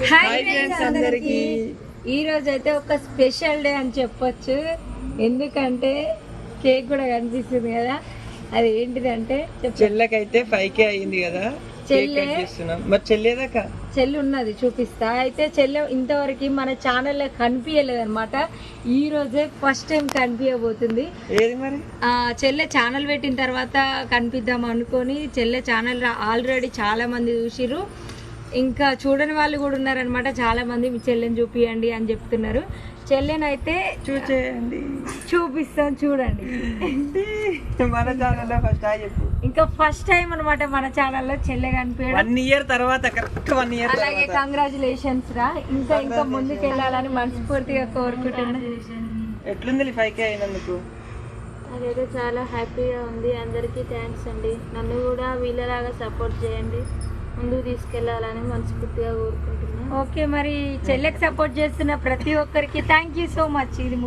Hi friends అందరికి. ఈ రోజు అయితే ఒక స్పెషల్ డే అని చెప్పొచ్చు. ఎందుకంటే కేక్ కూడా కనిపిస్తుంది కదా, అది ఏంటిదంటే చెల్లెకైతే 5K అయింది కదా, చెల్లె మరి చెల్లేదాకా చెల్లి ఉన్నది చూపిస్తా. అయితే చెల్లె ఇంతవరకు మన ఛానల్లో కనిపించలేదు అనమాట. ఈ రోజే ఫస్ట్ టైం కనిపించబోతుంది. ఏది మరి చెల్లె ఛానల్ పెట్టిన తర్వాత కనిపిద్దాం అనుకొని చెల్లె ఛానల్ ఆల్రెడీ చాలా మంది చూసిర్రు, ఇంకా చూడని వాళ్ళు కూడా ఉన్నారనమాట. చాలా మంది మీ చెల్లెని చూపియండి అని చెప్తున్నారు. చెల్లెనైతే చూసేయండి, చూపిస్తాం చూడండి. మన ఛానల్లో ఫస్ట్ చెప్పు. ఇంకా ఫస్ట్ టైం అనమాట మన ఛానల్లో చెల్లె కనిపించడం. 1 year తర్వాత, కరెక్ట్ 1 year. అలాగే కంగ్రాచులేషన్స్ రా. ఇంకా ముందుకు వెళ్ళాలని మనస్ఫూర్తిగా కోరుకుంటున్నా. ఎట్లుంది 5K అయినందుకు? నాకైతే చాలా హ్యాపీగా ఉంది. అందరికీ థ్యాంక్స్ అండి. నన్ను కూడా వీళ్ళలాగా సపోర్ట్ చేయండి, ముందుకు తీసుకెళ్లాలని మనస్ఫూర్తిగా కోరుకుంటున్నాను. ఓకే, మరి చెల్లెకి సపోర్ట్ చేస్తున్న ప్రతి ఒక్కరికి థ్యాంక్ యూ సో మచ్. ఇది